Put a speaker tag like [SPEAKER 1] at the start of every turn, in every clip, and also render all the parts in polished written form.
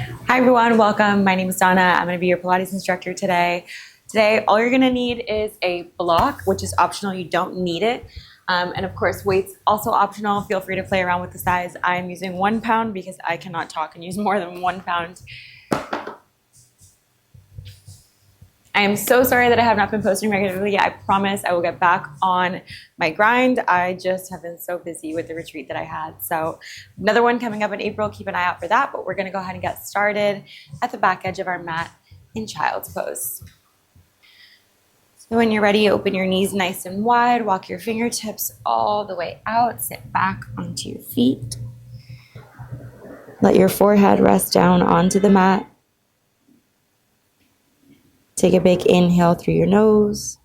[SPEAKER 1] Hi everyone, welcome. My name is Donna. I'm going to be your Pilates instructor today. Today, all you're going to need is a block, which is optional. You don't need it. And of course, weights also optional. Feel free to play around with the size. I'm using 1 pound because I cannot talk and use more than 1 pound. I am so sorry that I have not been posting regularly. I promise I will get back on my grind. I just have been so busy with the retreat that I had. So another one coming up in April. Keep an eye out for that. But we're going to go ahead and get started at the back edge of our mat in child's pose. So when you're ready, open your knees nice and wide. Walk your fingertips all the way out. Sit back onto your feet. Let your forehead rest down onto the mat. Take a big inhale through your nose.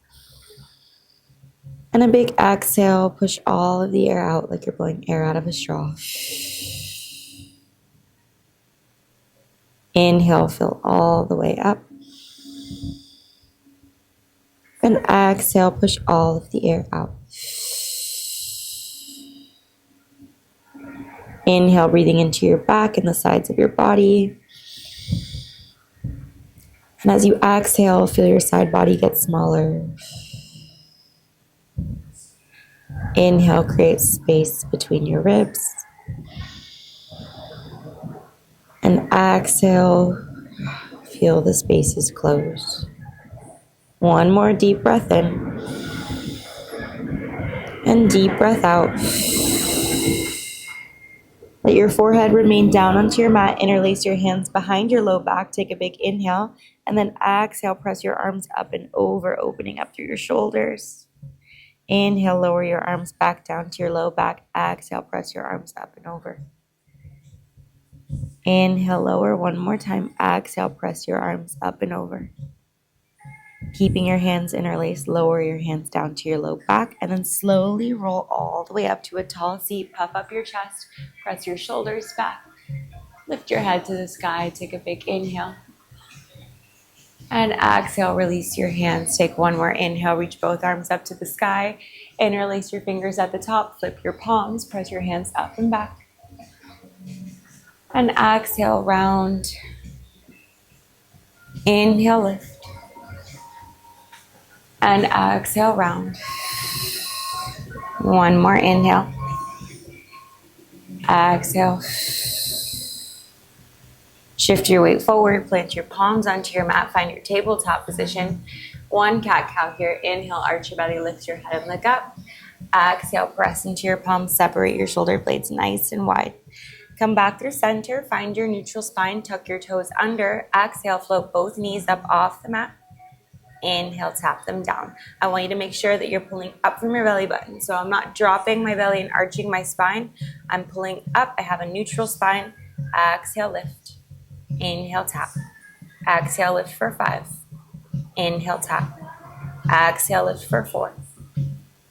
[SPEAKER 1] And a big exhale. Push all of the air out like you're blowing air out of a straw. Inhale, fill all the way up. And exhale, push all of the air out. Inhale, breathing into your back and the sides of your body. And as you exhale, feel your side body get smaller. Inhale, create space between your ribs. And exhale, feel the spaces close. One more deep breath in. And deep breath out. Let your forehead remain down onto your mat. Interlace your hands behind your low back. Take a big inhale. And then exhale, press your arms up and over, opening up through your shoulders. Inhale, lower your arms back down to your low back. Exhale, press your arms up and over. Inhale, lower one more time. Exhale, press your arms up and over. Keeping your hands interlaced, lower your hands down to your low back, and then slowly roll all the way up to a tall seat. Puff up your chest, press your shoulders back. Lift your head to the sky, take a big inhale. And exhale, release your hands. Take one more inhale, reach both arms up to the sky. Interlace your fingers at the top, flip your palms, press your hands up and back. And exhale, round. Inhale, lift. And exhale, round. One more inhale. Exhale. Shift your weight forward, plant your palms onto your mat, find your tabletop position. One cat-cow here. Inhale, arch your belly, lift your head and look up. Exhale, press into your palms, separate your shoulder blades nice and wide. Come back through center, find your neutral spine, tuck your toes under. Exhale, float both knees up off the mat. Inhale, tap them down. I want you to make sure that you're pulling up from your belly button. So I'm not dropping my belly and arching my spine. I'm pulling up. I have a neutral spine. Exhale, lift. Inhale, tap. Exhale, lift for 5. Inhale, tap. Exhale, lift for 4.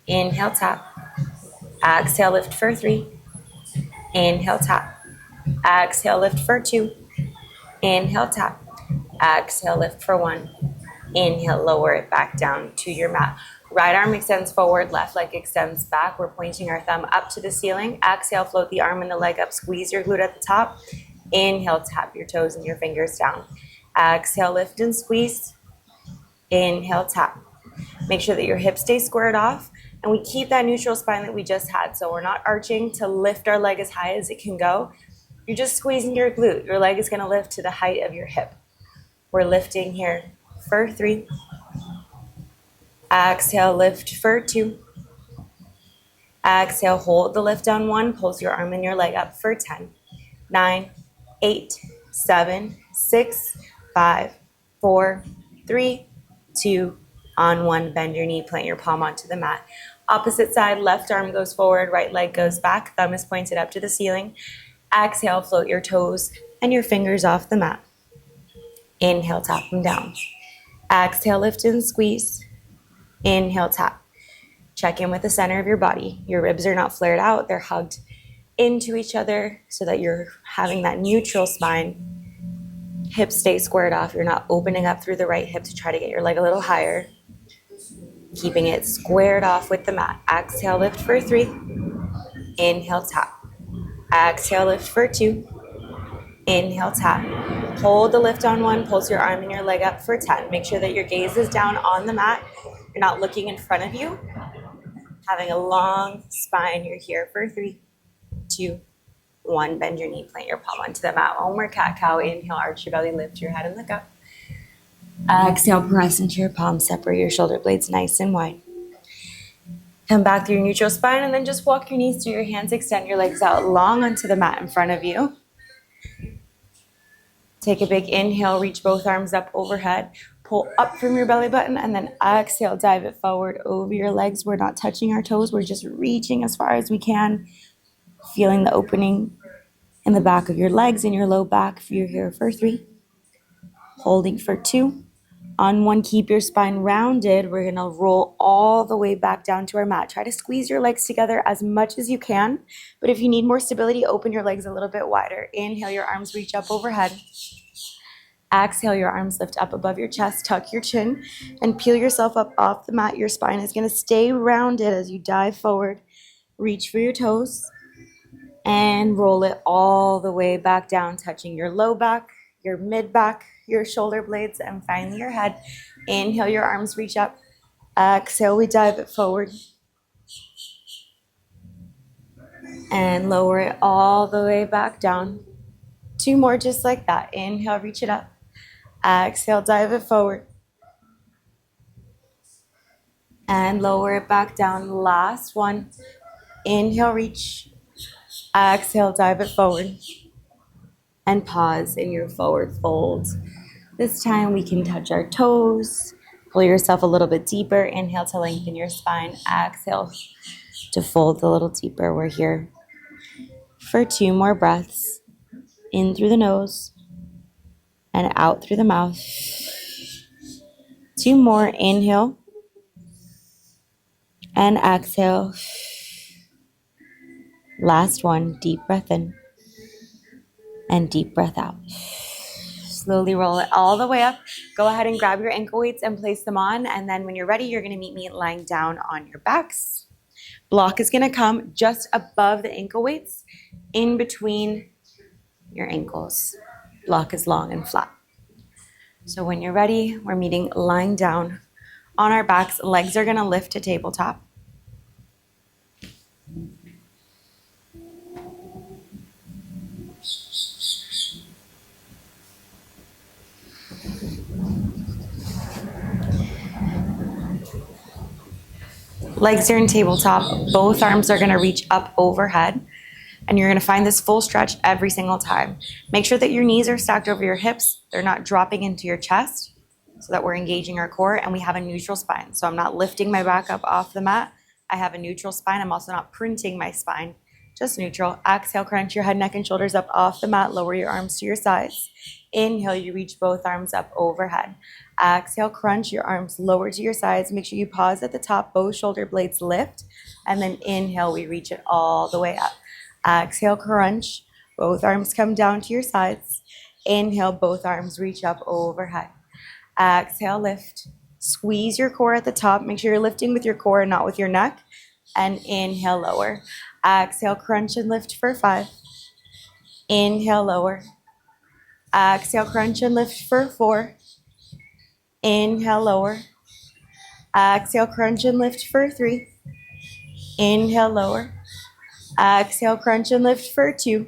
[SPEAKER 1] Inhale, tap. Exhale, lift for 3. Inhale, tap. Exhale, lift for 2. Inhale, tap. Exhale, lift for 1. Inhale, lower it back down to your mat. Right arm extends forward, left leg extends back. We're pointing our thumb up to the ceiling. Exhale, float the arm and the leg up. Squeeze your glute at the top. Inhale, tap your toes and your fingers down. Exhale, lift and squeeze. Inhale, tap. Make sure that your hips stay squared off. And we keep that neutral spine that we just had. So we're not arching to lift our leg as high as it can go. You're just squeezing your glute. Your leg is going to lift to the height of your hip. We're lifting here for 3. Exhale, lift for 2. Exhale, hold the lift on 1. Pulse your arm and your leg up for 10. 9, 8, 7, 6, 5, 4, 3, 2, on 1. Bend your knee, plant your palm onto the mat. Opposite side, left arm goes forward, right leg goes back. Thumb is pointed up to the ceiling. Exhale, float your toes and your fingers off the mat. Inhale, tap them down. Exhale, lift and squeeze. Inhale, tap. Check in with the center of your body. Your ribs are not flared out. They're hugged into each other so that you're having that neutral spine. Hips stay squared off. You're not opening up through the right hip to try to get your leg a little higher. Keeping it squared off with the mat. Exhale, lift for 3. Inhale, tap. Exhale, lift for 2. Inhale, tap. Hold the lift on 1, pulse your arm and your leg up for 10. Make sure that your gaze is down on the mat. You're not looking in front of you. Having a long spine, you're here for 3, 2, 1. Bend your knee, plant your palm onto the mat. One more cat-cow. Inhale, arch your belly, lift your head and look up. Exhale, press into your palms, separate your shoulder blades nice and wide. Come back through your neutral spine and then just walk your knees through your hands. Extend your legs out long onto the mat in front of you. Take a big inhale, reach both arms up overhead. Pull up from your belly button and then exhale, dive it forward over your legs. We're not touching our toes. We're just reaching as far as we can. Feeling the opening in the back of your legs and your low back. If you're here for 3. Holding for 2. On 1, keep your spine rounded. We're gonna roll all the way back down to our mat. Try to squeeze your legs together as much as you can. But if you need more stability, open your legs a little bit wider. Inhale, your arms reach up overhead. Exhale, your arms lift up above your chest. Tuck your chin and peel yourself up off the mat. Your spine is gonna stay rounded as you dive forward. Reach for your toes and roll it all the way back down, touching your low back, your mid back, your shoulder blades, and finally your head. Inhale, your arms reach up. Exhale, we dive it forward. And lower it all the way back down. 2 more just like that. Inhale, reach it up. Exhale, dive it forward. And lower it back down. Last one. Inhale, reach. Exhale, dive it forward. And pause in your forward fold. This time we can touch our toes. Pull yourself a little bit deeper. Inhale to lengthen your spine. Exhale to fold a little deeper. We're here for 2 more breaths. In through the nose and out through the mouth. 2 more. Inhale and exhale. Last one. Deep breath in and deep breath out. Slowly roll it all the way up. Go ahead and grab your ankle weights and place them on. And then when you're ready, you're going to meet me lying down on your backs. Block is going to come just above the ankle weights, in between your ankles. Block is long and flat. So when you're ready, we're meeting lying down on our backs. Legs are going to lift to tabletop. Legs are in tabletop. Both arms are going to reach up overhead. And you're going to find this full stretch every single time. Make sure that your knees are stacked over your hips. They're not dropping into your chest, so that we're engaging our core, and we have a neutral spine. So I'm not lifting my back up off the mat. I have a neutral spine. I'm also not printing my spine, just neutral. Exhale, crunch your head, neck, and shoulders up off the mat. Lower your arms to your sides. Inhale, you reach both arms up overhead. Exhale, crunch your arms lower to your sides. Make sure you pause at the top, both shoulder blades lift. And then inhale, we reach it all the way up. Exhale, crunch. Both arms come down to your sides. Inhale, both arms reach up overhead. Exhale, lift. Squeeze your core at the top. Make sure you're lifting with your core and not with your neck. And inhale, lower. Exhale, crunch and lift for 5. Inhale, lower. Exhale, crunch and lift for 4. Inhale, lower. Exhale, crunch and lift for 3. Inhale, lower. Exhale, crunch and lift for 2.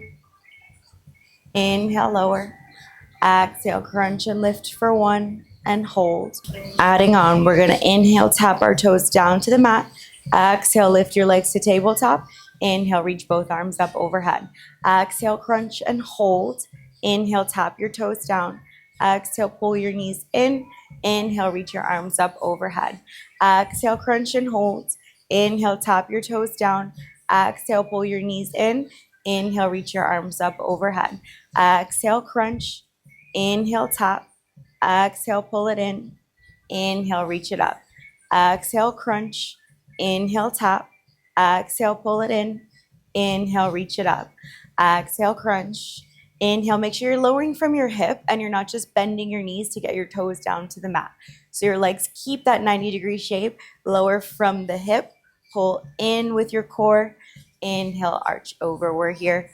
[SPEAKER 1] Inhale, lower. Exhale, crunch and lift for 1 and hold. Adding on, we're going to inhale, tap our toes down to the mat. Exhale, lift your legs to tabletop. Inhale, reach both arms up overhead. Exhale, crunch and hold. Inhale, tap your toes down. Exhale, pull your knees in. Inhale, reach your arms up overhead. Exhale, crunch and hold. Inhale, tap your toes down. Exhale, pull your knees in. Inhale, reach your arms up overhead. Exhale, crunch. Inhale, tap. Exhale, pull it in. Inhale, reach it up. Exhale, crunch. Inhale, tap. Exhale, pull it in. Inhale, reach it up. Exhale, crunch. Inhale, make sure you're lowering from your hip and you're not just bending your knees to get your toes down to the mat. So your legs keep that 90-degree shape. Lower from the hip. Pull in with your core. Inhale, arch over. We're here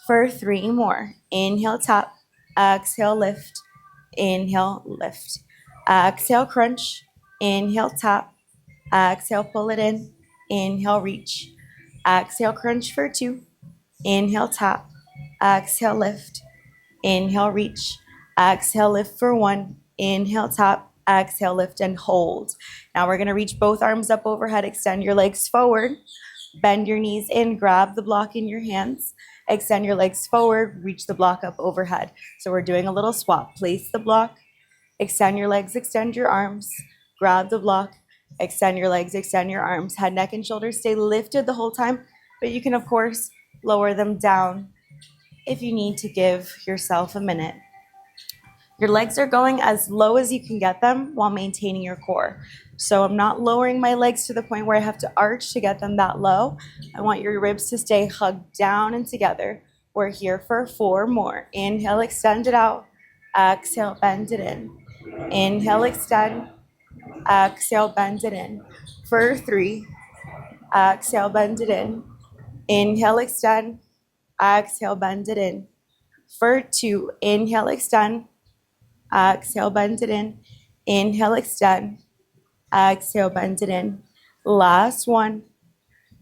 [SPEAKER 1] for 3 more. Inhale, tap. Exhale, lift. Inhale, lift. Exhale, crunch. Inhale, tap. Exhale, pull it in. Inhale, reach. Exhale, crunch for 2. Inhale, tap. Exhale, lift. Inhale, reach. Exhale, lift for 1. Inhale, tap. Exhale, lift and hold. Now we're going to reach both arms up overhead. Extend your legs forward. Bend your knees in. Grab the block in your hands. Extend your legs forward. Reach the block up overhead. So we're doing a little swap. Place the block. Extend your legs. Extend your arms. Grab the block. Extend your legs. Extend your arms. Head, neck, and shoulders stay lifted the whole time. But you can, of course, lower them down if you need to give yourself a minute. Your legs are going as low as you can get them while maintaining your core. So I'm not lowering my legs to the point where I have to arch to get them that low. I want your ribs to stay hugged down and together. We're here for 4 more. Inhale, extend it out. Exhale, bend it in. Inhale, extend. Exhale, bend it in. For 3. Exhale, bend it in. Inhale, extend. Exhale, bend it in. For 2. Inhale, extend. Exhale, bend it in. Inhale, extend. Exhale, bend it in. Last one.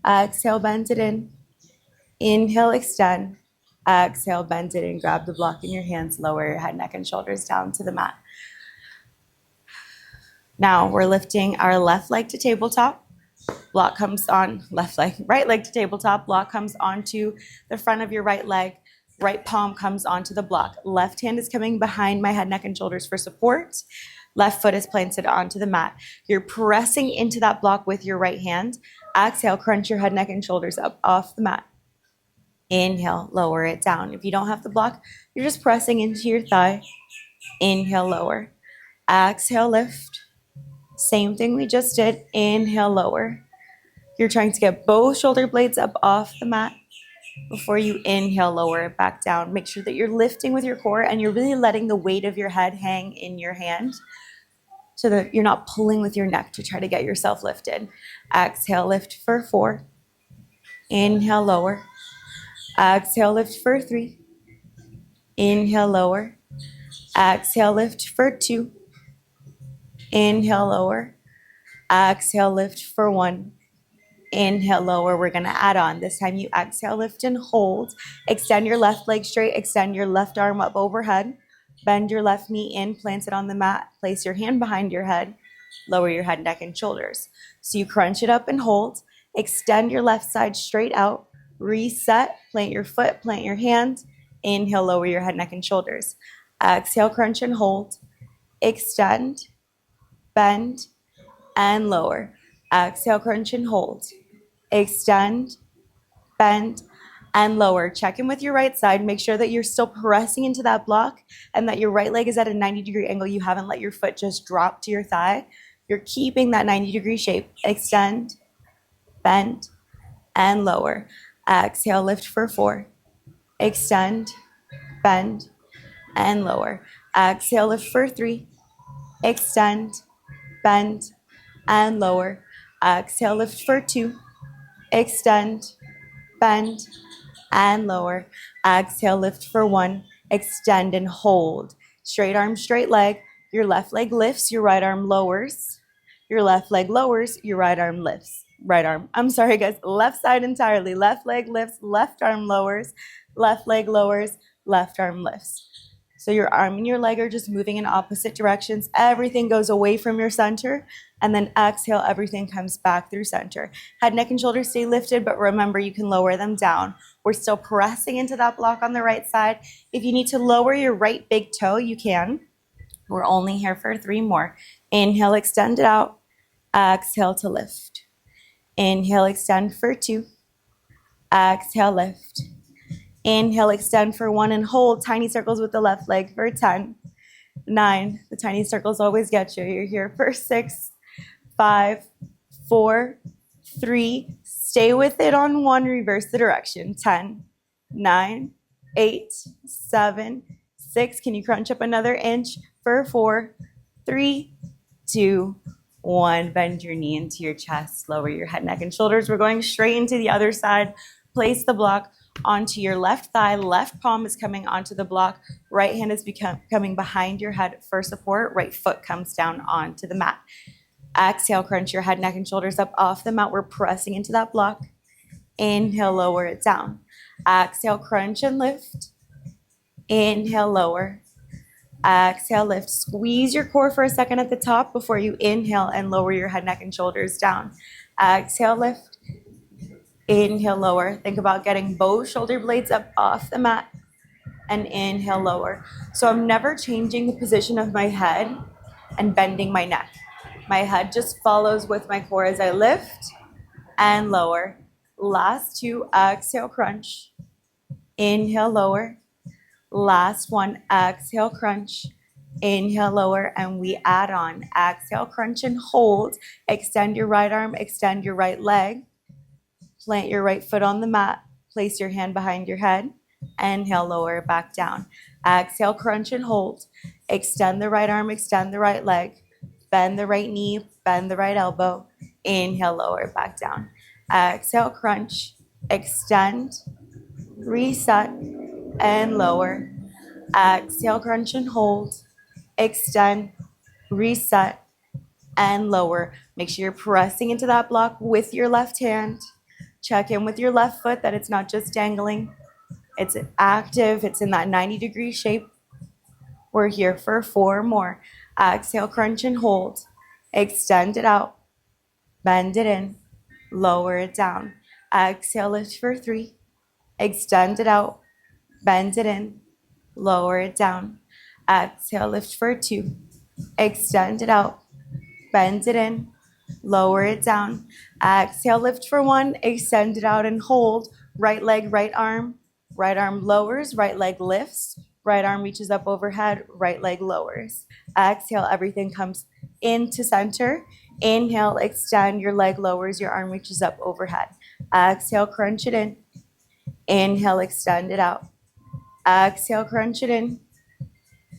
[SPEAKER 1] Exhale, bend it in. Inhale, extend. Exhale, bend it in. Grab the block in your hands. Lower your head, neck, and shoulders down to the mat. Now we're lifting our left leg to tabletop. Block comes on, left leg, right leg to tabletop. Block comes onto the front of your right leg. Right palm comes onto the block. Left hand is coming behind my head, neck, and shoulders for support. Left foot is planted onto the mat. You're pressing into that block with your right hand. Exhale, crunch your head, neck, and shoulders up off the mat. Inhale, lower it down. If you don't have the block, you're just pressing into your thigh. Inhale, lower. Exhale, lift. Same thing we just did. Inhale, lower. You're trying to get both shoulder blades up off the mat. Before you inhale, lower it back down. Make sure that you're lifting with your core and you're really letting the weight of your head hang in your hand so that you're not pulling with your neck to try to get yourself lifted. Exhale, lift for 4. Inhale, lower. Exhale, lift for 3. Inhale, lower. Exhale, lift for 2. Inhale, lower. Exhale, lift for 1. Inhale, lower. We're going to add on. This time you exhale, lift and hold. Extend your left leg straight. Extend your left arm up overhead. Bend your left knee in. Plant it on the mat. Place your hand behind your head. Lower your head, neck, and shoulders. So you crunch it up and hold. Extend your left side straight out. Reset. Plant your foot. Plant your hand. Inhale, lower your head, neck, and shoulders. Exhale, crunch and hold. Extend. Bend. And lower. Exhale, crunch and hold. Extend, bend, and lower. Check in with your right side. Make sure that you're still pressing into that block and that your right leg is at a 90-degree angle. You haven't let your foot just drop to your thigh. You're keeping that 90-degree shape. Extend, bend, and lower. Exhale, lift for 4. Extend, bend, and lower. Exhale, lift for 3. Extend, bend, and lower. Exhale, lift for 2. Extend, bend, and lower. Exhale, lift for 1. Extend and hold. Straight arm, straight leg. Your left leg lifts, your right arm lowers. Your left leg lowers, your right arm lifts. Right arm, I'm sorry guys, left side entirely. Left leg lifts, left arm lowers. Left leg lowers, left arm lifts. So your arm and your leg are just moving in opposite directions. Everything goes away from your center. And then exhale, everything comes back through center. Head, neck, and shoulders stay lifted, but remember, you can lower them down. We're still pressing into that block on the right side. If you need to lower your right big toe, you can. We're only here for 3 more. Inhale, extend it out. Exhale to lift. Inhale, extend for 2. Exhale, lift. Inhale, extend for 1 and hold. Tiny circles with the left leg for 10, 9. The tiny circles always get you. You're here for 6, 5, 4, 3. Stay with it on 1. Reverse the direction. 10, 9, 8, 7, 6. Can you crunch up another inch for 4, 3, 2, 1. Bend your knee into your chest. Lower your head, neck, and shoulders. We're going straight into the other side. Place the block onto your left thigh. Left palm is coming onto the block. Right hand is coming behind your head for support. Right foot comes down onto the mat. Exhale, crunch your head, neck, and shoulders up off the mat. We're pressing into that block. Inhale, lower it down. Exhale, crunch and lift. Inhale, lower. Exhale, lift. Squeeze your core for a second at the top before you inhale and lower your head, neck, and shoulders down. Exhale, lift. Inhale, lower. Think about getting both shoulder blades up off the mat and inhale, lower. So I'm never changing the position of my head and bending my neck. My head just follows with my core as I lift and lower. Last two, exhale, crunch. Inhale, lower. Last one, exhale, crunch. Inhale, lower, and we add on. Exhale, crunch and hold. Extend your right arm, extend your right leg. Plant your right foot on the mat. Place your hand behind your head. Inhale, lower, back down. Exhale, crunch and hold. Extend the right arm, extend the right leg. Bend the right knee, bend the right elbow. Inhale, lower, back down. Exhale, crunch. Extend, reset, and lower. Exhale, crunch and hold. Extend, reset, and lower. Make sure you're pressing into that block with your left hand. Check in with your left foot that it's not just dangling. It's active. It's in that 90-degree shape. We're here for 4 more. Exhale, crunch and hold. Extend it out. Bend it in. Lower it down. Exhale, lift for 3. Extend it out. Bend it in. Lower it down. Exhale, lift for 2. Extend it out. Bend it in. Lower it down. Exhale, lift for 1. Extend it out and hold. Right leg, right arm. Right arm lowers. Right leg lifts. Right arm reaches up overhead. Right leg lowers. Exhale, everything comes into center. Inhale, extend. Your leg lowers. Your arm reaches up overhead. Exhale, crunch it in. Inhale, extend it out. Exhale, crunch it in.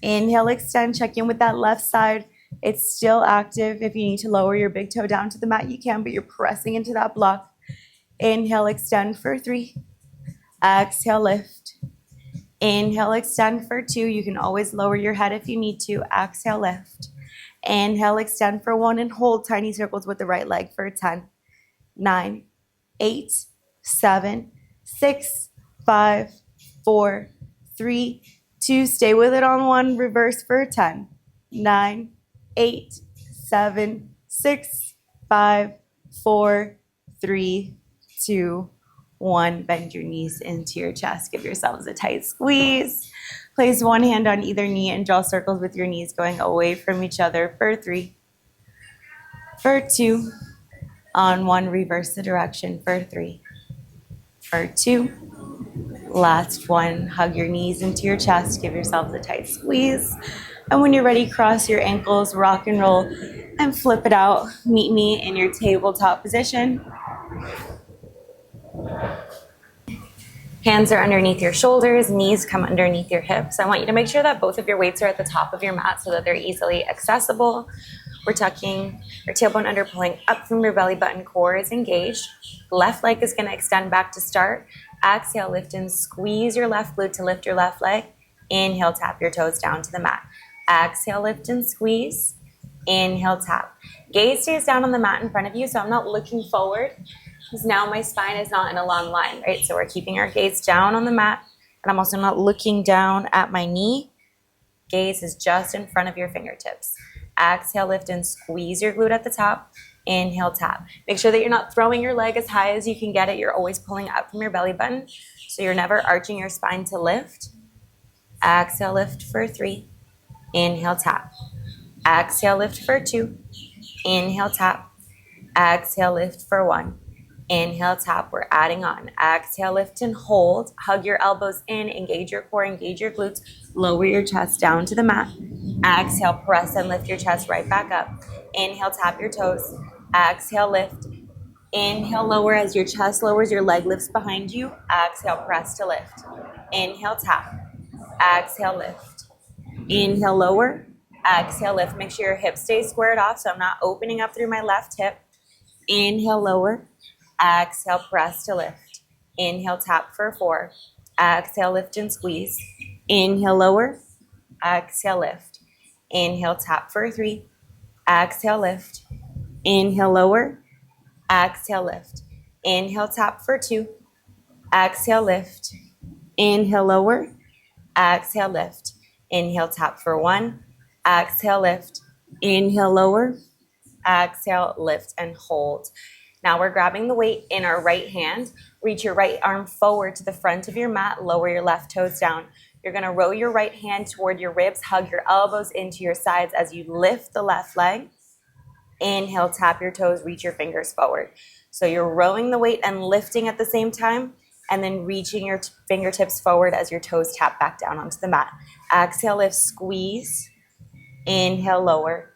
[SPEAKER 1] Inhale, extend. Check in with that left side. It's still active. If you need to lower your big toe down to the mat, you can, but you're pressing into that block. Inhale, extend for 3. Exhale, lift. Inhale, extend for 2. You can always lower your head if you need to. Exhale, lift. Inhale, extend for 1 and hold tiny circles with the right leg for 10, 9, 8, 7, 6, 5, 4, 3, 2. Stay with it on 1. Reverse for 10, 9, 8, 7, 6, 5, 4, 3, 2, 1. Bend your knees into your chest. Give yourselves a tight squeeze. Place one hand on either knee and draw circles with your knees going away from each other for 3, for 2. On 1, reverse the direction for 3, for 2. Last 1, hug your knees into your chest. Give yourselves a tight squeeze. And when you're ready, cross your ankles, rock and roll, and flip it out. Meet me in your tabletop position. Hands are underneath your shoulders, knees come underneath your hips. I want you to make sure that both of your weights are at the top of your mat so that they're easily accessible. We're tucking your tailbone under, pulling up from your belly button. Core is engaged. Left leg is going to extend back to start. Exhale, lift and squeeze your left glute to lift your left leg. Inhale, tap your toes down to the mat. Exhale, lift and squeeze. Inhale, tap. Gaze stays down on the mat in front of you, so I'm not looking forward because now my spine is not in a long line, right? So we're keeping our gaze down on the mat, and I'm also not looking down at my knee. Gaze is just in front of your fingertips. Exhale, lift and squeeze your glute at the top. Inhale, tap. Make sure that you're not throwing your leg as high as you can get it. You're always pulling up from your belly button, so you're never arching your spine to lift. Exhale, lift for 3. Inhale, tap. Exhale, lift for 2. Inhale, tap. Exhale, lift for 1. Inhale, tap. We're adding on. Exhale, lift and hold. Hug your elbows in. Engage your core. Engage your glutes. Lower your chest down to the mat. Exhale, press and lift your chest right back up. Inhale, tap your toes. Exhale, lift. Inhale, lower as your chest lowers. Your leg lifts behind you. Exhale, press to lift. Inhale, tap. Exhale, lift. Inhale, lower. Exhale, lift. Make sure your hips stay squared off so I'm not opening up through my left hip. Inhale, lower. Exhale, press to lift. Inhale, tap for 4. Exhale, lift and squeeze. Inhale, lower. Exhale, lift. Inhale, tap for 3. Exhale, lift. Inhale, lower. Exhale, lift. Inhale, tap for 2. Exhale, lift. Inhale, lower. Exhale, lift. Inhale, tap for 1. Exhale, lift. Inhale, lower. Exhale, lift and hold. Now we're grabbing the weight in our right hand. Reach your right arm forward to the front of your mat. Lower your left toes down. You're going to row your right hand toward your ribs. Hug your elbows into your sides as you lift the left leg. Inhale, tap your toes, reach your fingers forward. So you're rowing the weight and lifting at the same time, and then reaching your fingertips forward as your toes tap back down onto the mat. Exhale, lift, squeeze. Inhale, lower.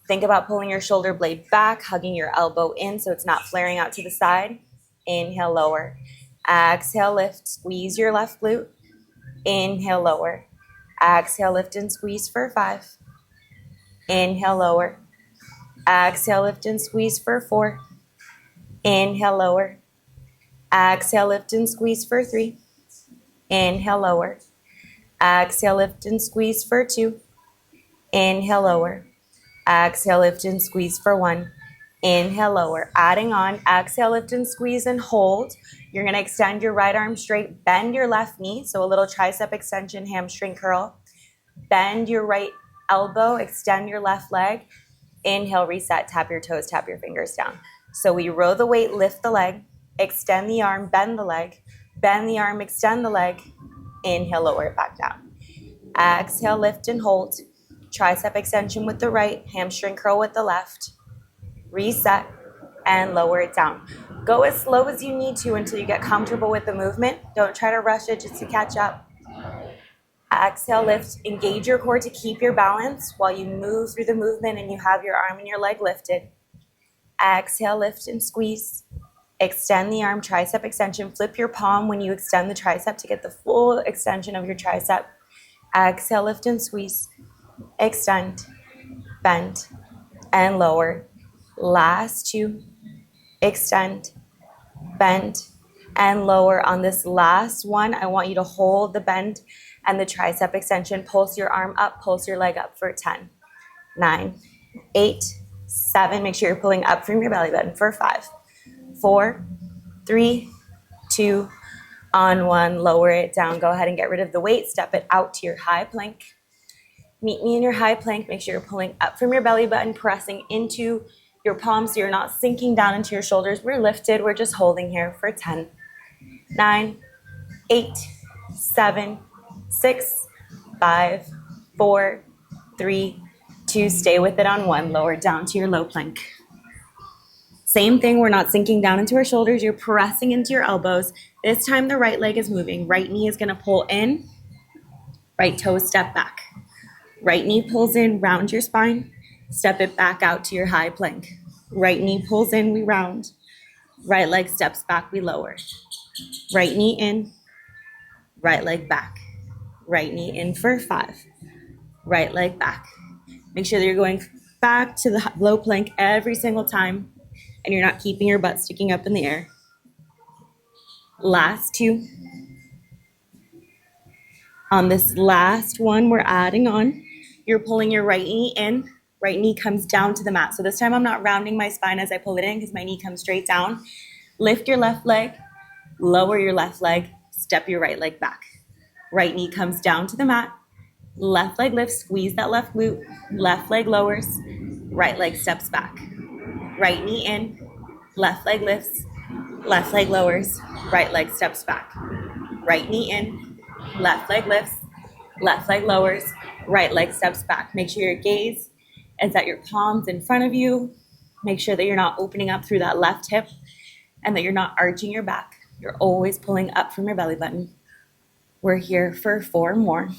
[SPEAKER 1] Think about pulling your shoulder blade back, hugging your elbow in so it's not flaring out to the side. Inhale, lower. Exhale, lift, squeeze your left glute. Inhale, lower. Exhale, lift and squeeze for 5. Inhale, lower. Exhale, lift and squeeze for 4. Inhale, lower. Exhale, lift and squeeze for 3. Inhale, lower. Exhale, lift and squeeze for 2. Inhale, lower. Exhale, lift and squeeze for 1. Inhale, lower. Adding on. Exhale, lift and squeeze and hold. You're going to extend your right arm straight. Bend your left knee. So a little tricep extension, hamstring curl. Bend your right elbow. Extend your left leg. Inhale, reset. Tap your toes. Tap your fingers down. So we row the weight, lift the leg. Extend the arm, bend the leg. Bend the arm, extend the leg. Inhale, lower it back down. Exhale, lift and hold. Tricep extension with the right, hamstring curl with the left. Reset and lower it down. Go as slow as you need to until you get comfortable with the movement. Don't try to rush it just to catch up. Exhale, lift. Engage your core to keep your balance while you move through the movement and you have your arm and your leg lifted. Exhale, lift and squeeze. Extend the arm, tricep extension. Flip your palm when you extend the tricep to get the full extension of your tricep. Exhale, lift and squeeze. Extend, bend, and lower. Last 2. Extend, bend, and lower. On this last one, I want you to hold the bend and the tricep extension. Pulse your arm up, pulse your leg up for 10, 9, 8, 7. Make sure you're pulling up from your belly button for 5, 4, 3, 2, on 1. Lower it down. Go ahead and get rid of the weight. Step it out to your high plank. Meet me in your high plank. Make sure you're pulling up from your belly button, pressing into your palms so you're not sinking down into your shoulders. We're lifted. We're just holding here for 10, 9, 8, 7, 6, 5, 4, 3, 2. Stay with it on 1. Lower down to your low plank. Same thing. We're not sinking down into our shoulders. You're pressing into your elbows. This time the right leg is moving. Right knee is going to pull in. Right toes step back. Right knee pulls in, round your spine. Step it back out to your high plank. Right knee pulls in, we round. Right leg steps back, we lower. Right knee in, right leg back. Right knee in for 5. Right leg back. Make sure that you're going back to the low plank every single time and you're not keeping your butt sticking up in the air. Last 2. On this last one, we're adding on. You're pulling your right knee in. Right knee comes down to the mat. So this time I'm not rounding my spine as I pull it in because my knee comes straight down. Lift your left leg. Lower your left leg. Step your right leg back. Right knee comes down to the mat. Left leg lifts. Squeeze that left glute. Left leg lowers. Right leg steps back. Right knee in. Left leg lifts. Left leg lowers. Right leg steps back. Right knee in. Left leg lifts. Left leg lowers. Right leg steps back. Make sure your gaze is at your palms in front of you. Make sure that you're not opening up through that left hip and that you're not arching your back. You're always pulling up from your belly button. We're here for 4 more.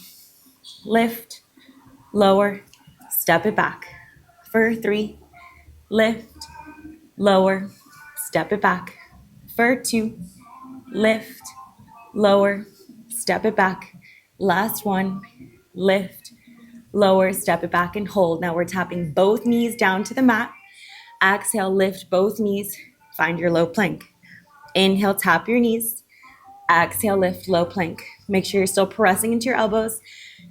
[SPEAKER 1] Lift, lower, step it back. For 3, lift, lower, step it back. For 2, lift, lower, step it back. Last 1, lift, lower, step it back and hold. Now we're tapping both knees down to the mat. Exhale, lift both knees, find your low plank. Inhale, tap your knees. Exhale, lift, low plank. Make sure you're still pressing into your elbows.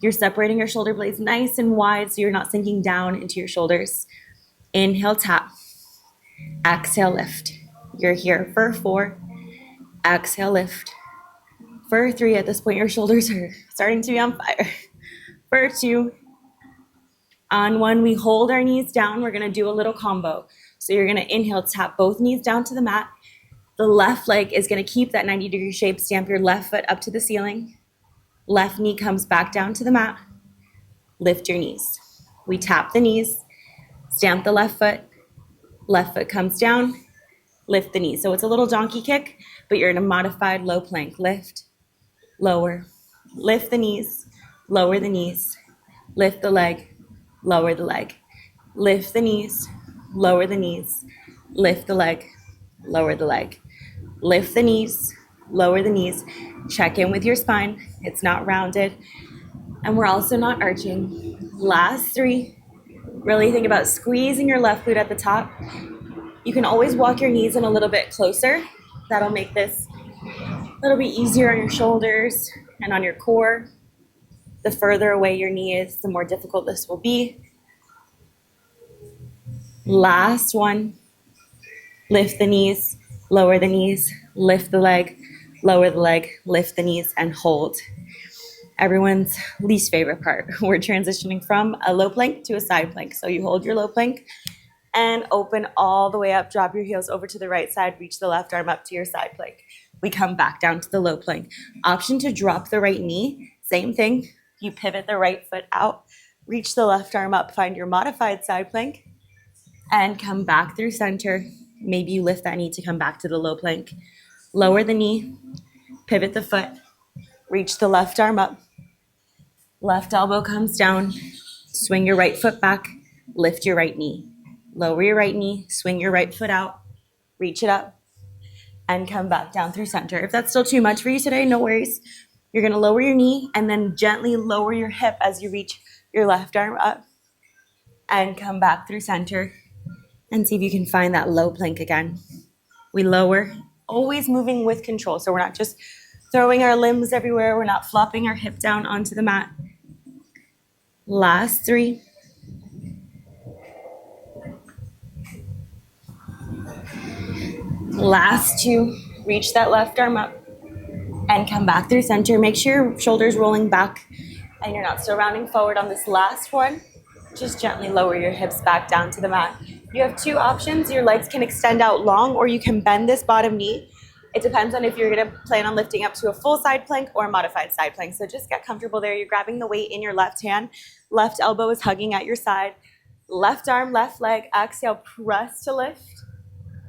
[SPEAKER 1] You're separating your shoulder blades nice and wide so you're not sinking down into your shoulders. Inhale, tap. Exhale, lift. You're here for 4. Exhale, lift. For 3, at this point, your shoulders are starting to be on fire. For 2. On 1, we hold our knees down. We're going to do a little combo. So you're going to inhale, tap both knees down to the mat. The left leg is going to keep that 90-degree shape. Stamp your left foot up to the ceiling. Left knee comes back down to the mat. Lift your knees. We tap the knees, stamp the left foot comes down, lift the knees. So it's a little donkey kick, but you're in a modified low plank. Lift, lower, lift the knees, lower the knees, lift the leg, lower the leg, lift the knees, lower the knees, lift the leg, lower the leg, lift the knees, lower the knees. Check in with your spine. It's not rounded. And we're also not arching. Last 3. Really think about squeezing your left glute at the top. You can always walk your knees in a little bit closer. That'll make this a little bit easier on your shoulders and on your core. The further away your knee is, the more difficult this will be. Last 1. Lift the knees, lower the knees, lift the leg, lower the leg, lift the knees, and hold. Everyone's least favorite part. We're transitioning from a low plank to a side plank. So you hold your low plank and open all the way up, drop your heels over to the right side, reach the left arm up to your side plank. We come back down to the low plank. Option to drop the right knee, same thing. You pivot the right foot out, reach the left arm up, find your modified side plank, and come back through center. Maybe you lift that knee to come back to the low plank. Lower the knee, pivot the foot, reach the left arm up, left elbow comes down, swing your right foot back, lift your right knee. Lower your right knee, swing your right foot out, reach it up, and come back down through center. If that's still too much for you today, no worries. You're going to lower your knee and then gently lower your hip as you reach your left arm up and come back through center and see if you can find that low plank again. We lower, always moving with control. So we're not just throwing our limbs everywhere. We're not flopping our hip down onto the mat. Last 3. Last 2. Reach that left arm up and come back through center. Make sure your shoulders rolling back and you're not still rounding forward on this last one. Just gently lower your hips back down to the mat. You have 2 options. Your legs can extend out long or you can bend this bottom knee. It depends on if you're going to plan on lifting up to a full side plank or a modified side plank. So just get comfortable there. You're grabbing the weight in your left hand. Left elbow is hugging at your side. Left arm, left leg. Exhale, press to lift.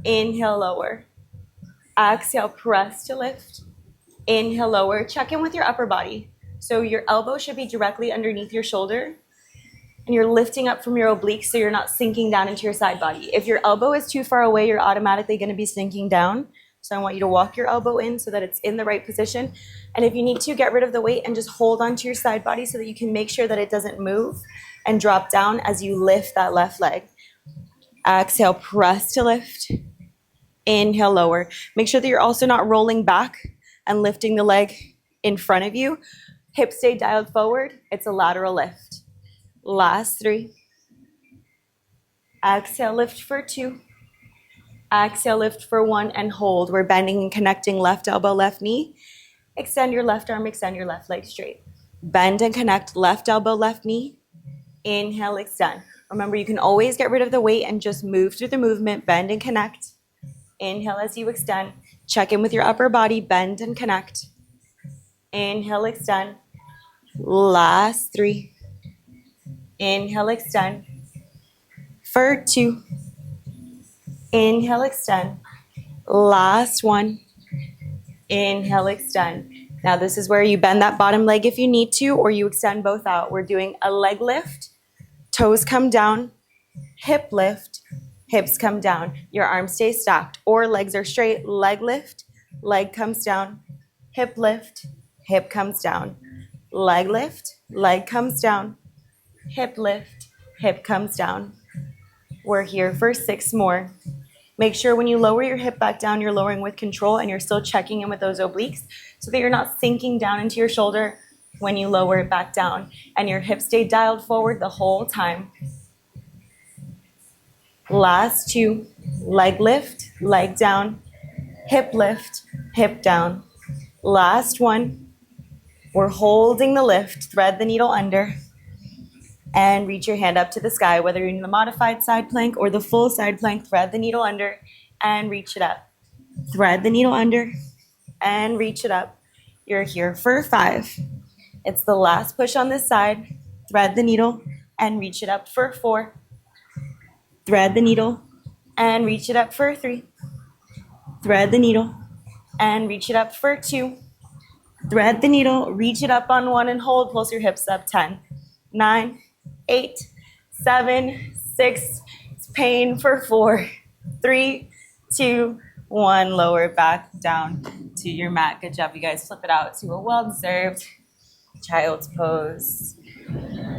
[SPEAKER 1] Inhale, lower. Exhale, press to lift. Inhale, lower. Check in with your upper body. So your elbow should be directly underneath your shoulder. And you're lifting up from your obliques so you're not sinking down into your side body. If your elbow is too far away, you're automatically going to be sinking down. So I want you to walk your elbow in so that it's in the right position. And if you need to, get rid of the weight and just hold onto your side body so that you can make sure that it doesn't move and drop down as you lift that left leg. Exhale, press to lift. Inhale, lower. Make sure that you're also not rolling back and lifting the leg in front of you. Hips stay dialed forward. It's a lateral lift. Last 3. Exhale, lift for 2. Exhale, lift for 1 and hold. We're bending and connecting left elbow, left knee. Extend your left arm, extend your left leg straight. Bend and connect left elbow, left knee. Inhale, extend. Remember, you can always get rid of the weight and just move through the movement. Bend and connect. Inhale as you extend. Check in with your upper body. Bend and connect. Inhale, extend. Last 3. Inhale, extend. For 2. Inhale, extend. Last 1. Inhale, extend. Now this is where you bend that bottom leg if you need to, or you extend both out. We're doing a leg lift. Toes come down. Hip lift. Hips come down. Your arms stay stacked. Or legs are straight. Leg lift. Leg comes down. Hip lift. Hip comes down. Leg lift. Leg comes down. Hip lift. Hip comes down. We're here for 6 more. Make sure when you lower your hip back down, you're lowering with control and you're still checking in with those obliques so that you're not sinking down into your shoulder when you lower it back down. And your hips stay dialed forward the whole time. Last 2, leg lift, leg down, hip lift, hip down. Last 1, we're holding the lift, thread the needle under, and reach your hand up to the sky. Whether you're in the modified side plank or the full side plank, thread the needle under and reach it up. Thread the needle under and reach it up. You're here for 5. It's the last push on this side. Thread the needle and reach it up for 4. Thread the needle and reach it up for 3. Thread the needle and reach it up for 2. Thread the needle, reach it up on 1 and hold. Pulse your hips up. 10, 9, 8, 7, 6. It's pain for 4, 3, 2, 1. Lower it back down to your mat. Good job, you guys. Flip it out to a well-deserved child's pose.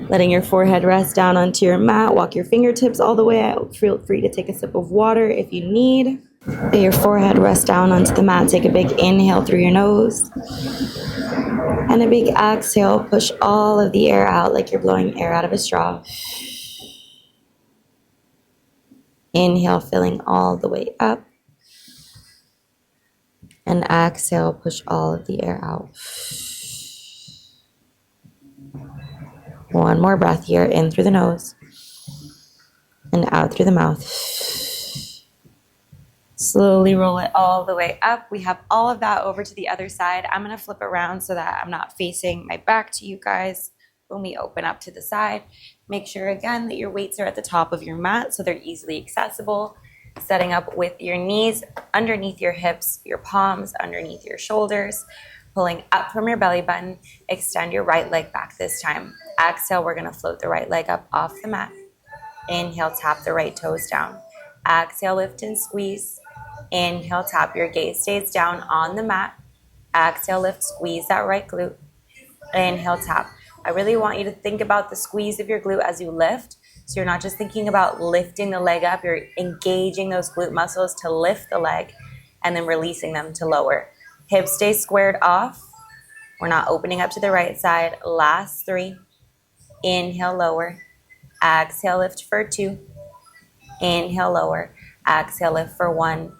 [SPEAKER 1] Letting your forehead rest down onto your mat. Walk your fingertips all the way out. Feel free to take a sip of water if you need. Let your forehead rest down onto the mat. Take a big inhale through your nose. And a big exhale. Push all of the air out like you're blowing air out of a straw. Inhale, filling all the way up. And exhale, push all of the air out. One more breath here, in through the nose and out through the mouth. Slowly roll it all the way up. We have all of that over to the other side. I'm going to flip around so that I'm not facing my back to you guys when we open up to the side. Make sure again that your weights are at the top of your mat so they're easily accessible. Setting up with your knees underneath your hips, your palms underneath your shoulders. Pulling up from your belly button, extend your right leg back this time. Exhale, we're going to float the right leg up off the mat. Inhale, tap the right toes down. Exhale, lift and squeeze. Inhale, tap, your gaze stays down on the mat. Exhale, lift, squeeze that right glute. Inhale, tap. I really want you to think about the squeeze of your glute as you lift. So you're not just thinking about lifting the leg up, you're engaging those glute muscles to lift the leg and then releasing them to lower. Hips stay squared off. We're not opening up to the right side. Last 3. Inhale, lower. Exhale, lift for 2. Inhale, lower. Exhale, lift for 1.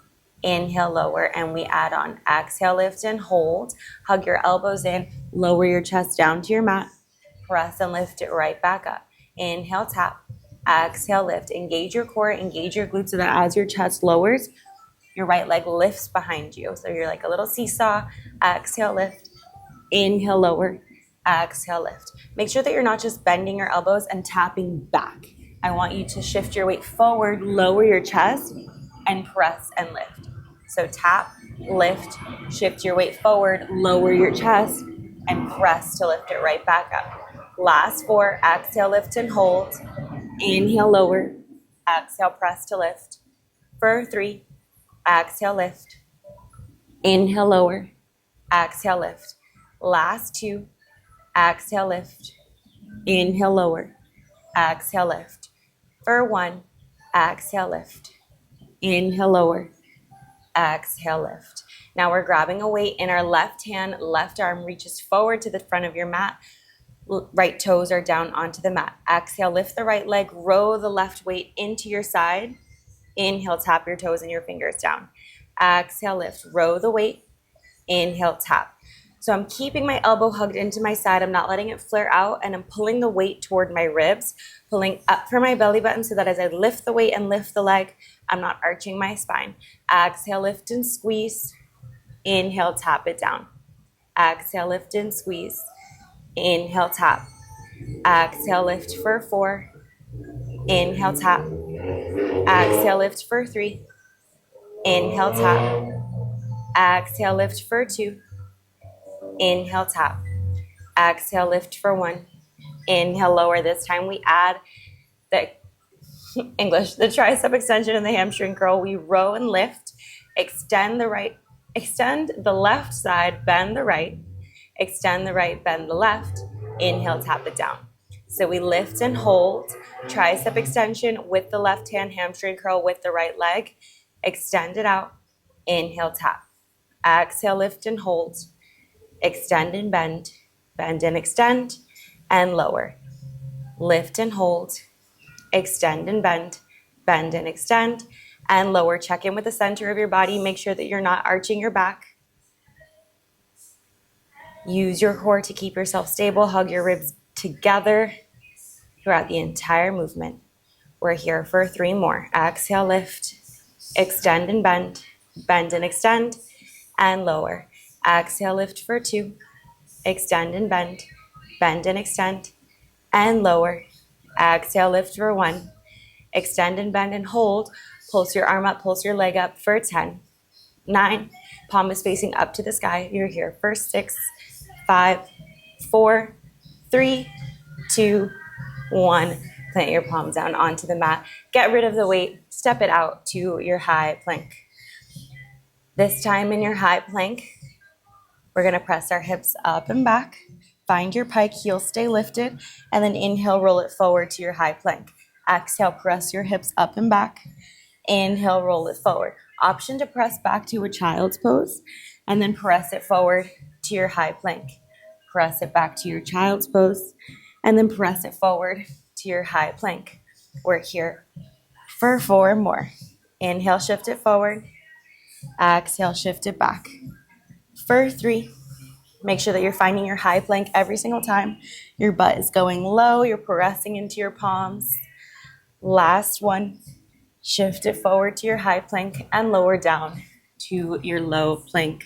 [SPEAKER 1] Inhale, lower, and we add on. Exhale, lift and hold. Hug your elbows in. Lower your chest down to your mat. Press and lift it right back up. Inhale, tap. Exhale, lift. Engage your core, engage your glutes so that as your chest lowers, your right leg lifts behind you. So you're like a little seesaw. Exhale, lift. Inhale, lower. Exhale, lift. Make sure that you're not just bending your elbows and tapping back. I want you to shift your weight forward, lower your chest, and press and lift. So tap, lift, shift your weight forward, lower your chest, and press to lift it right back up. Last 4, exhale, lift and hold. Inhale, lower. Exhale, press to lift. For 3, exhale, lift. Inhale, lower. Exhale, lift. Last 2, exhale, lift. Inhale, lower. Exhale, lift. For 1, exhale, lift. Inhale, lower. Exhale, lift. Now we're grabbing a weight in our left hand. Left arm reaches forward to the front of your mat. Right toes are down onto the mat. Exhale, lift the right leg. Row the left weight into your side. Inhale, tap your toes and your fingers down. Exhale, lift. Row the weight. Inhale, tap. So I'm keeping my elbow hugged into my side. I'm not letting it flare out, and I'm pulling the weight toward my ribs, pulling up from my belly button so that as I lift the weight and lift the leg, I'm not arching my spine. Exhale, lift and squeeze. Inhale, tap it down. Exhale, lift and squeeze. Inhale, tap. Exhale, lift for 4. Inhale, tap. Exhale, lift for 3. Inhale, tap. Exhale, lift for 2. Inhale, tap. Exhale, lift for 1. Inhale, lower. This time we add the the tricep extension and the hamstring curl. We row and lift. Extend the left side, bend the right. Extend the right, bend the left. Inhale, tap it down. So we lift and hold. Tricep extension with the left hand, hamstring curl with the right leg. extend it out. Inhale, tap. Exhale, lift and hold. Extend and bend. Bend and extend and lower. Lift and hold. Extend and bend. Bend and extend and lower. Check in with the center of your body. Make sure that you're not arching your back. Use your core to keep yourself stable. Hug your ribs together throughout the entire movement. We're here for 3 more. Exhale, lift, extend and bend and extend, and lower. Exhale, lift for 2, extend and bend and extend, and lower. Exhale, lift for 1, extend and bend and hold. Pulse your arm up, pulse your leg up for 10, 9, palm is facing up to the sky. You're here for 6, 5, 4, 3, 2, 1. Plant your palms down onto the mat. Get rid of the weight. Step it out to your high plank. This time in your high plank, we're going to press our hips up and back. Find your pike, heels stay lifted, and then inhale, roll it forward to your high plank. Exhale, press your hips up and back. Inhale, roll it forward. Option to press back to a child's pose, and then press it forward to your high plank. Press it back to your child's pose, and then press it forward to your high plank. We're here for 4 more. Inhale, shift it forward. Exhale, shift it back. For 3, make sure that you're finding your high plank every single time. Your butt is going low. You're pressing into your palms. Last one. Shift it forward to your high plank and lower down to your low plank.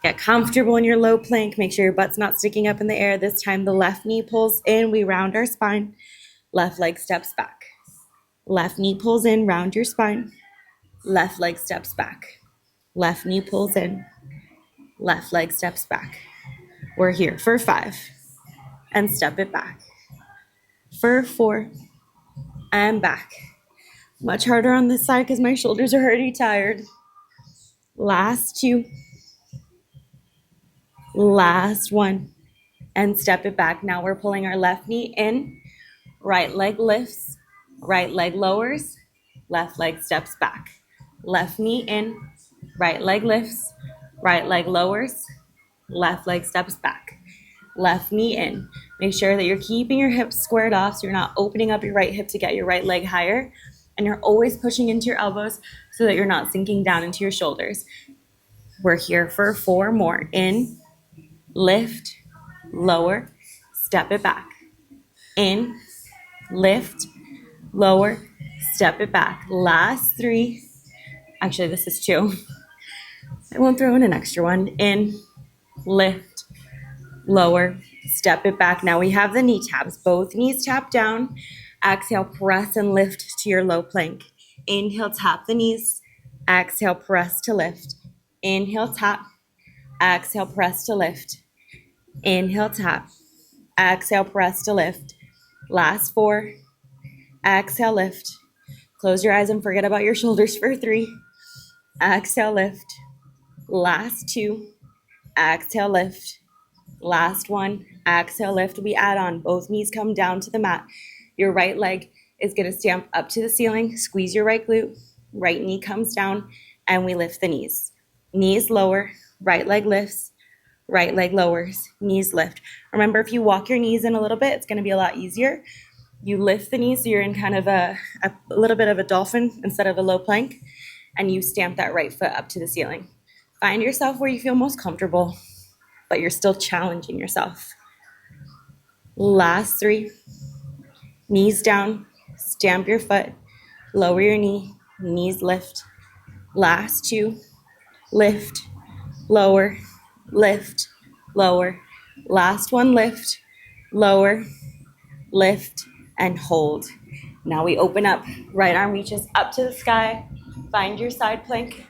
[SPEAKER 1] Get comfortable in your low plank. Make sure your butt's not sticking up in the air. This time the left knee pulls in. We round our spine. Left leg steps back. Left knee pulls in. Round your spine. Left leg steps back. Left knee pulls in. Left leg steps back. We're here for 5. And step it back. For 4. And back. Much harder on this side because my shoulders are already tired. Last 2. Last 1. And step it back. Now we're pulling our left knee in. Right leg lifts. Right leg lowers. Left leg steps back. Left knee in. Right leg lifts. Right leg lowers. Left leg steps back. Left knee in. Make sure that you're keeping your hips squared off so you're not opening up your right hip to get your right leg higher. And you're always pushing into your elbows so that you're not sinking down into your shoulders. We're here for 4 more. In, lift, lower, step it back. In, lift, lower, step it back. Last 3. Actually, this is 2. I won't throw in an extra one. In, lift, lower, step it back. Now we have the knee taps. Both knees tap down. Exhale, press and lift to your low plank. Inhale, tap the knees. Exhale, press to lift. Inhale, tap. Exhale, press to lift. Inhale, tap. Exhale, press to lift. Last 4. Exhale, lift. Close your eyes and forget about your shoulders for 3. Exhale, lift. Last 2. Exhale, lift. Last 1. Exhale, lift. We add on. Both knees come down to the mat. Your right leg is going to stamp up to the ceiling. Squeeze your right glute. Right knee comes down, and we lift the knees. Knees lower. Right leg lifts. Right leg lowers. Knees lift. Remember, if you walk your knees in a little bit, it's going to be a lot easier. You lift the knees so you're in kind of a little bit of a dolphin instead of a low plank, and you stamp that right foot up to the ceiling. Find yourself where you feel most comfortable, but you're still challenging yourself. Last 3. Knees down, stamp your foot, lower your knee, knees lift. Last 2, lift, lower, lift, lower. Last 1, lift, lower, lift, and hold. Now we open up, right arm reaches up to the sky, find your side plank,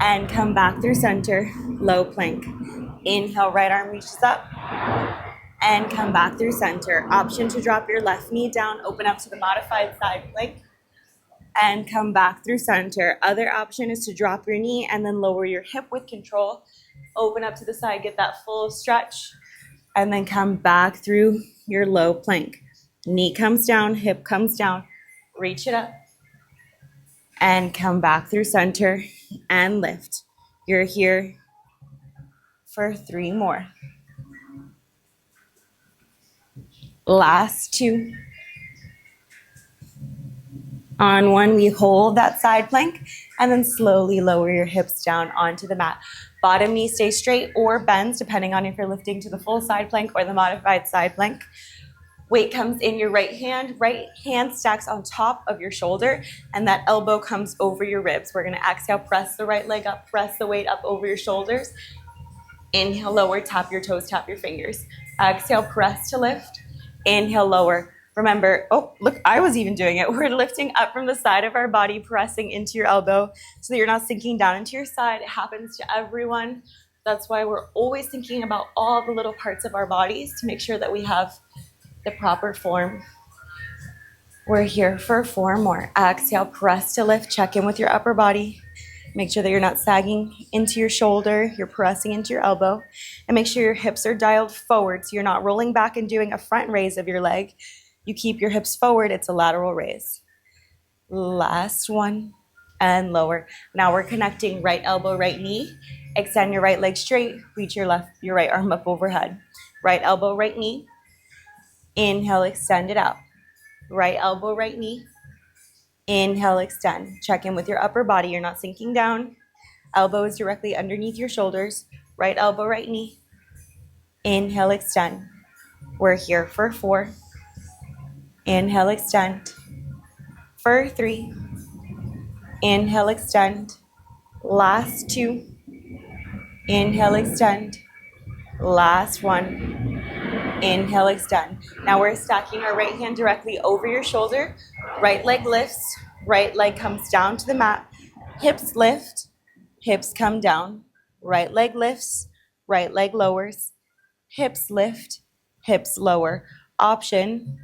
[SPEAKER 1] and come back through center, low plank. Inhale, right arm reaches up, and come back through center. Option to drop your left knee down, open up to the modified side plank, and come back through center. Other option is to drop your knee and then lower your hip with control. Open up to the side, get that full stretch, and then come back through your low plank. Knee comes down, hip comes down, reach it up, And come back through center and lift. You're here for 3 more. Last 2. On 1, we hold that side plank and then slowly lower your hips down onto the mat. Bottom knee stays straight or bends depending on if you're lifting to the full side plank or the modified side plank. Weight comes in your right hand stacks on top of your shoulder, and that elbow comes over your ribs. We're gonna exhale, press the right leg up, press the weight up over your shoulders. Inhale, lower, tap your toes, tap your fingers. Exhale, press to lift. Inhale, lower. Remember, oh, look, I was even doing it. We're lifting up from the side of our body, pressing into your elbow so that you're not sinking down into your side. It happens to everyone. That's why we're always thinking about all the little parts of our bodies to make sure that we have the proper form. We're here for 4 more. Exhale, press to lift. Check in with your upper body. Make sure that you're not sagging into your shoulder. You're pressing into your elbow. And make sure your hips are dialed forward so you're not rolling back and doing a front raise of your leg. You keep your hips forward. It's a lateral raise. Last 1 and lower. Now we're connecting right elbow, right knee. Extend your right leg straight. Reach your right arm up overhead. Right elbow, right knee. Inhale, extend it out. Right elbow, right knee. Inhale, extend. Check in with your upper body. You're not sinking down. Elbow is directly underneath your shoulders. Right elbow, right knee. Inhale, extend. We're here for 4. Inhale, extend. For 3. Inhale, extend. Last 2. Inhale, extend. Last 1. Inhale, extend. Now we're stacking our right hand directly over your shoulder. Right leg lifts. Right leg comes down to the mat. Hips lift. Hips come down. Right leg lifts. Right leg lowers. Hips lift. Hips lower. Option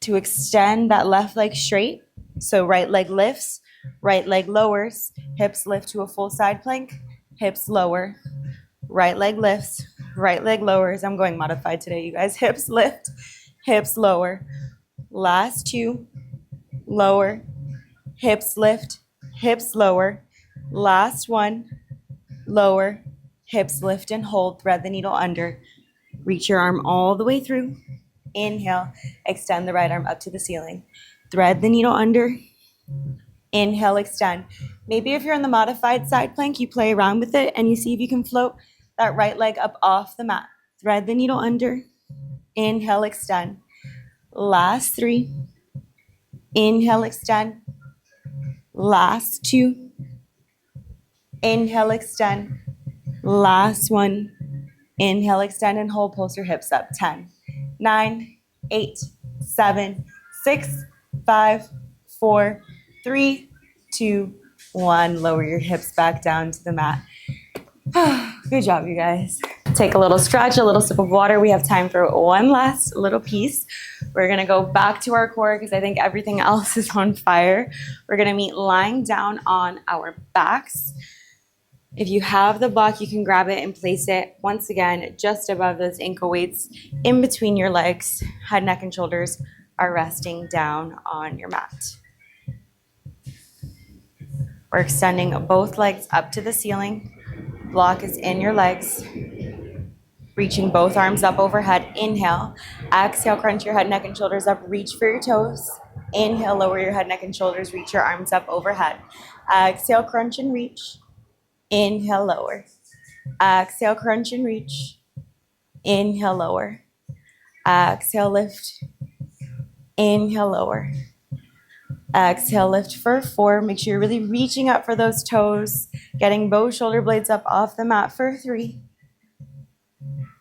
[SPEAKER 1] to extend that left leg straight. So right leg lifts. Right leg lowers. Hips lift to a full side plank. Hips lower. Right leg lifts, right leg lowers. I'm going modified today, you guys. Hips lift, hips lower. Last 2, lower. Hips lift, hips lower. Last 1, lower. Hips lift and hold. Thread the needle under. Reach your arm all the way through. Inhale, extend the right arm up to the ceiling. Thread the needle under. Inhale, extend. Maybe if you're in the modified side plank, you play around with it and you see if you can float that right leg up off the mat. Thread the needle under. Inhale, extend. Last 3. Inhale, extend. Last 2. Inhale, extend. Last 1. Inhale, extend and hold. Pulse your hips up. 10, 9, 8, 7, 6, 5, 4, 3, 2, 1. Lower your hips back down to the mat. Good job, you guys. Take a little stretch, a little sip of water. We have time for one last little piece. We're gonna go back to our core because I think everything else is on fire. We're gonna meet lying down on our backs. If you have the block, you can grab it and place it once again just above those ankle weights in between your legs. Head, neck, and shoulders are resting down on your mat. We're extending both legs up to the ceiling. Block is in your legs. Reaching both arms up overhead. Inhale. Exhale, crunch your head, neck, and shoulders up. Reach for your toes. Inhale, lower your head, neck, and shoulders. Reach your arms up overhead. Exhale, crunch and reach. Inhale, lower. Exhale, crunch and reach. Inhale, lower. Exhale, lift. Inhale, lower. Exhale, lift for 4. Make sure you're really reaching up for those toes. Getting both shoulder blades up off the mat for 3.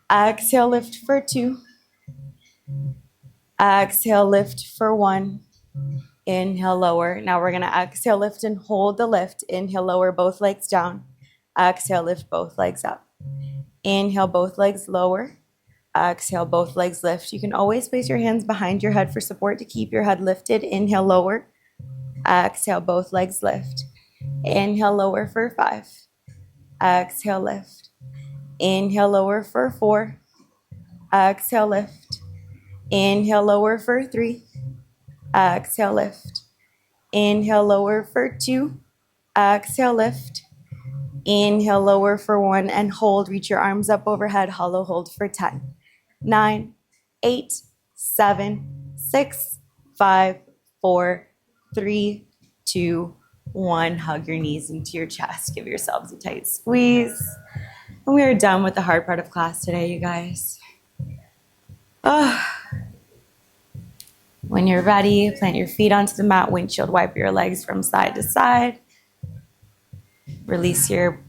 [SPEAKER 1] Exhale, lift for 2. Exhale, lift for 1. Inhale, lower. Now we're going to exhale, lift, and hold the lift. Inhale, lower both legs down. Exhale, lift both legs up. Inhale, both legs lower. Exhale, both legs lift. You can always place your hands behind your head for support to keep your head lifted. Inhale, lower. Exhale, both legs lift. Inhale, lower for 5. Exhale, lift. Inhale, lower for 4. Exhale, lift. Inhale, lower for 3. Exhale, lift. Inhale, lower for 2. Exhale, lift. Inhale, lower for 1 and hold. Reach your arms up overhead, hollow hold for 10, 9, 8, 7, 6, 5, 4, 3, 2, 1. Hug your knees into your chest. Give yourselves a tight squeeze. And we are done with the hard part of class today, you guys. When you're ready, plant your feet onto the mat, windshield wipe your legs from side to side. Release your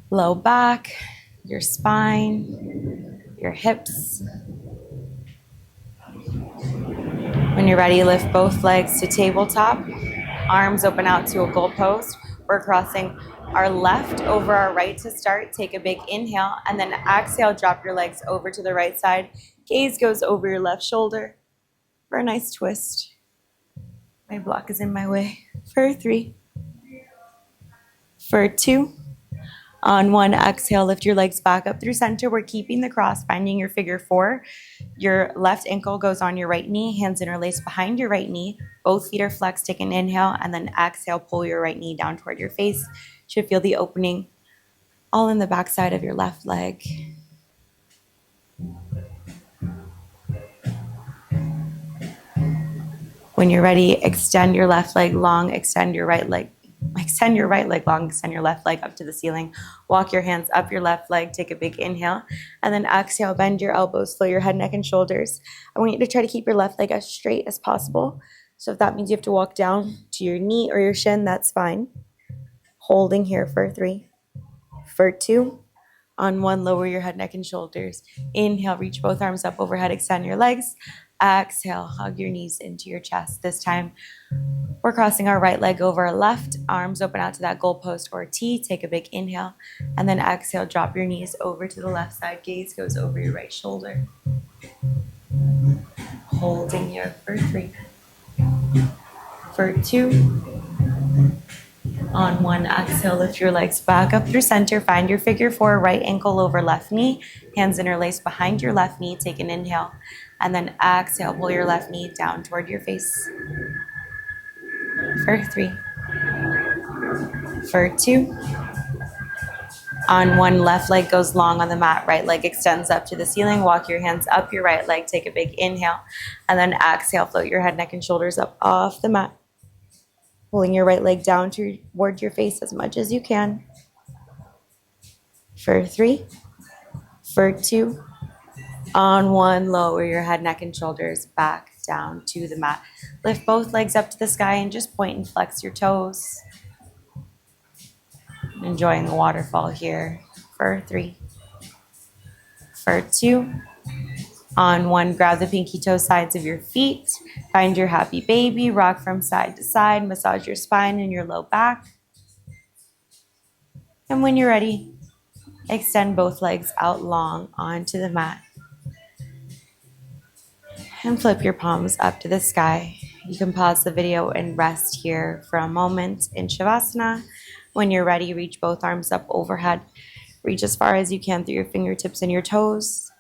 [SPEAKER 1] low back, your spine, your hips. When you're ready, lift both legs to tabletop. Arms open out to a goalpost. We're crossing our left over our right to start. Take a big inhale, and then exhale, drop your legs over to the right side. Gaze goes over your left shoulder for a nice twist. My block is in my way. For 3. For 2. On 1, exhale, lift your legs back up through center. We're keeping the cross, finding your figure 4. Your left ankle goes on your right knee, hands interlaced behind your right knee. Both feet are flexed. Take an inhale, and then exhale, pull your right knee down toward your face. Should feel the opening all in the back side of your left leg. When you're ready, extend your left leg long, extend your right leg long, extend your left leg up to the ceiling. Walk your hands up your left leg, take a big inhale, and then exhale, bend your elbows, flow your head, neck, and shoulders. I want you to try to keep your left leg as straight as possible. So if that means you have to walk down to your knee or your shin, that's fine. Holding here for 3. For 2. On 1, lower your head, neck, and shoulders. Inhale, reach both arms up overhead, extend your legs. Exhale, hug your knees into your chest. This time, we're crossing our right leg over our left. Arms open out to that goalpost or T. Take a big inhale. And then exhale, drop your knees over to the left side. Gaze goes over your right shoulder. Holding here for 3. For 2. On 1, exhale, lift your legs back up through center. Find your figure 4, right ankle over left knee. Hands interlaced behind your left knee. Take an inhale. And then exhale, pull your left knee down toward your face. For 3. For 2. On 1, left leg goes long on the mat. Right leg extends up to the ceiling. Walk your hands up your right leg. Take a big inhale. And then exhale, float your head, neck, and shoulders up off the mat. Pulling your right leg down toward your face as much as you can. For 3. For 2. On 1, lower your head, neck, and shoulders back down to the mat. Lift both legs up to the sky and just point and flex your toes. Enjoying the waterfall here. For 3. For 2. On 1, grab the pinky toe sides of your feet. Find your happy baby. Rock from side to side. Massage your spine and your low back. And when you're ready, extend both legs out long onto the mat. And flip your palms up to the sky. You can pause the video and rest here for a moment in Shavasana. When you're ready, reach both arms up overhead. Reach as far as you can through your fingertips and your toes.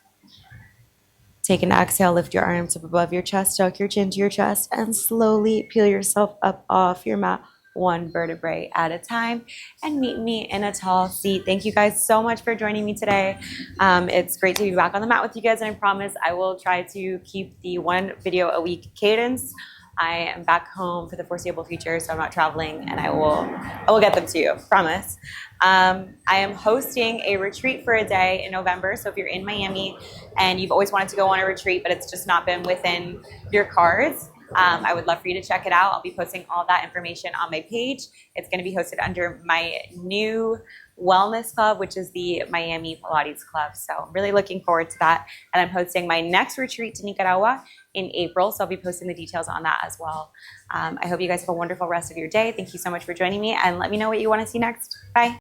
[SPEAKER 1] Take an exhale, lift your arms up above your chest, tuck your chin to your chest, and slowly peel yourself up off your mat, 1 vertebrae at a time, and meet me in a tall seat. Thank you guys so much for joining me today. It's great to be back on the mat with you guys, and I promise I will try to keep the 1 video a week cadence. I am back home for the foreseeable future, so I'm not traveling, and I will get them to you, promise. I am hosting a retreat for a day in November, so if you're in Miami and you've always wanted to go on a retreat, but it's just not been within your cards, I would love for you to check it out. I'll be posting all that information on my page. It's going to be hosted under my new wellness club, which is the Miami Pilates Club. So I'm really looking forward to that. And I'm hosting my next retreat to Nicaragua in April. So I'll be posting the details on that as well. I hope you guys have a wonderful rest of your day. Thank you so much for joining me, and let me know what you want to see next. Bye.